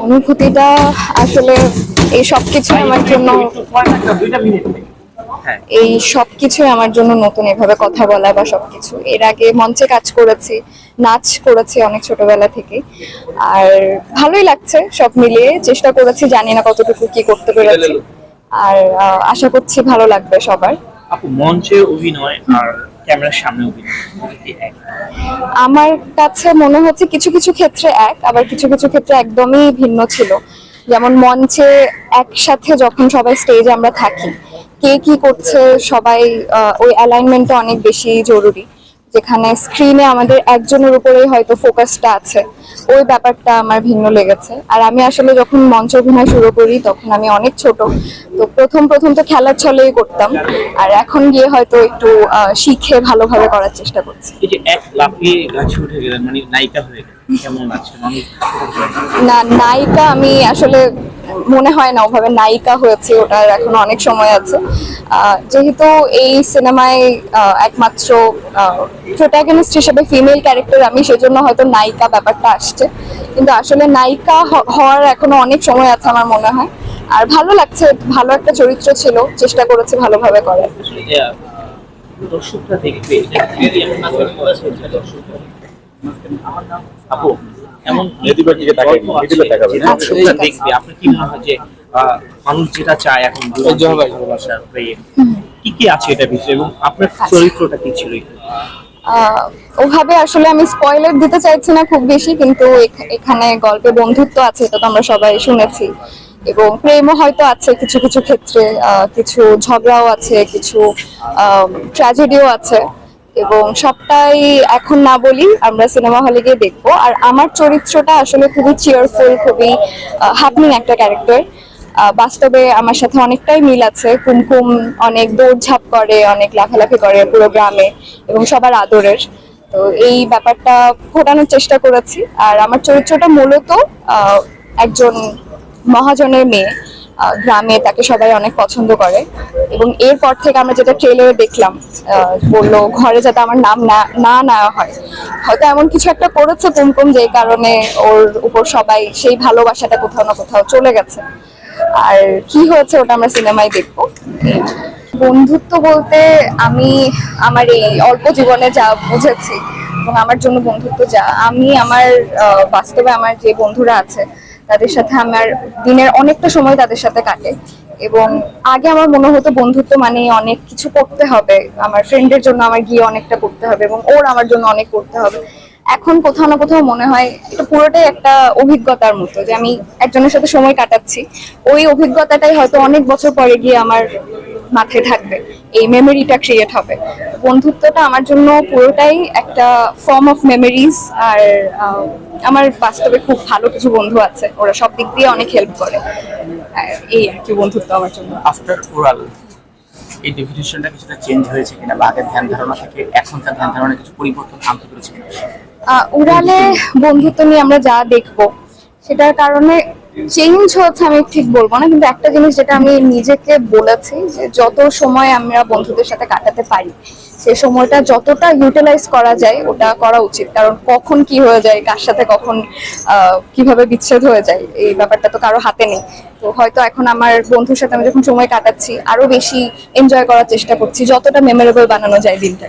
অনুভূতিটা আসলে এই সবকিছু আমার জন্য এই সবকিছু আমার জন্য নতুন, এভাবে কথা বলা বা সবকিছু। এর আগে মঞ্চে কাজ করেছি, নাচ করেছি অনেক ছোটবেলা থেকে, আর ভালোই লাগছে সব মিলিয়ে। চেষ্টা করেছি, জানি না কতটুকু কি করতে পেরেছি, আর আশা করছি ভালো লাগবে সবার। আপু, মঞ্চে অভিনয় আর ক্যামেরার সামনে অভিনয় দুটো কি এক? আমার কাছে মনে হচ্ছে কিছু কিছু ক্ষেত্রে এক, আবার কিছু কিছু ক্ষেত্রে একদমই ভিন্ন ছিল। যেমন মঞ্চে একসাথে যখন সবাই স্টেজে আমরা থাকি, কে কি করছে সবাই, ওই অ্যালাইনমেন্টটা অনেক বেশি জরুরি। যেখানে স্ক্রিনে আমাদের একজনের উপরেই হয়তো ফোকাসটা আছে, ওই ব্যাপারটা আমার ভিন্ন লেগেছে। আর আমি আসলে যখন মঞ্চ অভিনয় শুরু করি তখন আমি অনেক ছোট, তো প্রথম প্রথম তো খেলার ছলেই করতাম, আর এখন গিয়ে হয়তো একটু শিখে ভালোভাবে করার চেষ্টা করছি। এই যে এক লাফিয়ে গাছে উঠে গেলেন, মানে নায়িকা হয়ে গেলেন, কেমন লাগছে? মানুষ না, নায়িকা আমি আসলে মনে হয় না ওভাবে নায়িকা হয়েছে, ওটার এখনো অনেক সময় আছে। যেহেতু এই সিনেমায় একমাত্র প্রোটাগনিস্ট হিসেবে ফিমেল ক্যারেক্টার আমি, সেজন্য হয়তো নায়িকা ব্যাপারটা আসছে, কিন্তু আসলে নায়িকা হওয়ার এখনো অনেক সময় আছে আমার মনে হয়। আর ভালো লাগছে, ভালো একটা চরিত্র ছিল, চেষ্টা করেছি ভালোভাবে করার। আসলে দর্শকরা দেখবে এটা কি এমন দর্শকরা আপু, এমন নেতিবাচক দিকে তাকাই, নেতিবাচক তাকাবে না। দর্শকরা দেখবে, আপনার কি মনে হয় যে মানুষ যেটা চায় এখন ভালোবাসা, প্রেম, কি কি আছে এটা ভিতরে, এবং আপনার চরিত্রটা কি ছিল? ওভাবে আসলে আমি স্পয়লার দিতে চাইছি না খুব বেশি, কিন্তু এখানে গল্পে বন্ধুত্ব আছে, এটা তো আমরা সবাই শুনেছি, এবং প্রেমও হয়তো আছে কিছু কিছু ক্ষেত্রে, কিছু ঝগড়াও আছে, কিছু ট্র্যাজেডিও আছে, এবং সবটাই এখন না বলি, আমরা সিনেমা হলে গিয়ে দেখবো। আর আমার চরিত্রটা আসলে খুবই চিয়ারফুল, খুবই হ্যাপনিং একটা ক্যারেক্টার। বাস্তবে আমার সাথে অনেকটাই মিল আছে। কুমকুম অনেক দৌড়ঝাঁপ করে, অনেক লাফালাফি করে পুরো গ্রামে, এবং সবার আদরের। তো এই ব্যাপারটা ফোটানোর চেষ্টা করেছি। আর আমার চরিত্রটা মূলত একজন মহাজনের মেয়ে, গ্রামে তাকে সবাই অনেক পছন্দ করে, এবং এরপর থেকে আমরা যেটা ট্রেলারে দেখলাম, বললো ঘরে যাতে আমার নাম না নেওয়া হয়। হয়তো এমন কিছু একটা করেছে কুমকুম, যে কারণে ওর উপর সবাই সেই ভালোবাসাটা কোথাও না কোথাও চলে গেছে। আর কি হয়েছে ওটা আমরা সিনেমায় দেখবো। বন্ধুত্ব বলতে আমি আমার এই অল্প জীবনে যা বুঝেছি, এবং আমার জন্য বন্ধুত্ব যা, আমি আমার বাস্তবে আমার যে বন্ধুরা আছে তাদের সাথে আমার দিনের অনেকটা সময় তাদের সাথে কাটে। এবং আগে আমার মনে হতো বন্ধুত্ব মানে অনেক কিছু করতে হবে, আমার ফ্রেন্ডের জন্য আমার গিয়ে অনেকটা করতে হবে, এবং ওর আমার জন্য অনেক করতে হবে। এখন কোথাও না কোথাও মনে হয় এটা পুরোটাই একটা অভিজ্ঞতার মতো, যে আমি একজনের সাথে সময় কাটাচ্ছি, ওই অভিজ্ঞতাটাই হয়তো অনেক বছর পরে গিয়ে আমার মাথায় থাকবে, এই মেমোরিটা ক্রিয়েট হবে। বন্ধুত্বটা আমার জন্য পুরোটাই একটা ফর্ম অফ মেমোরিজ। আর আমার বাস্তবে খুব ভালো কিছু বন্ধু আছে, ওরা সব দিক দিয়ে অনেক হেল্প করে। এই আর কি বন্ধুত্ব আমার জন্য। আফটার ওরাল এই ডেফিনিশনটা কিছুটা চেঞ্জ হয়েছে কিনা, বা আগের ধ্যান ধারণা থেকে এখনকার ধ্যান ধারণা কিছু পরিবর্তন আনতে পেরেছে কিনা? উড়ালে বন্ধুত্ব নিয়ে আমরা যা দেখবো সেটার কারণে চেঞ্জ হচ্ছে আমি ঠিক বলবো না, কিন্তু একটা জিনিস যেটা আমি নিজেকে বলেছি, যে যত সময় আমরা বন্ধুদের সাথে কাটাতে পারি সে সময়টা যতটা ইউটিলাইজ করা যায় ওটা করা উচিত। কারণ কখন কি হয়ে যায়, কার সাথে কখন কিভাবে বিচ্ছেদ হয়ে যায়, এই ব্যাপারটা তো কারো হাতে নেই। তো হয়তো এখন আমার বন্ধুর সাথে আমি যখন সময় কাটাচ্ছি আরো বেশি এনজয় করার চেষ্টা করছি, যতটা মেমোরেবল বানানো যায় দিনটা।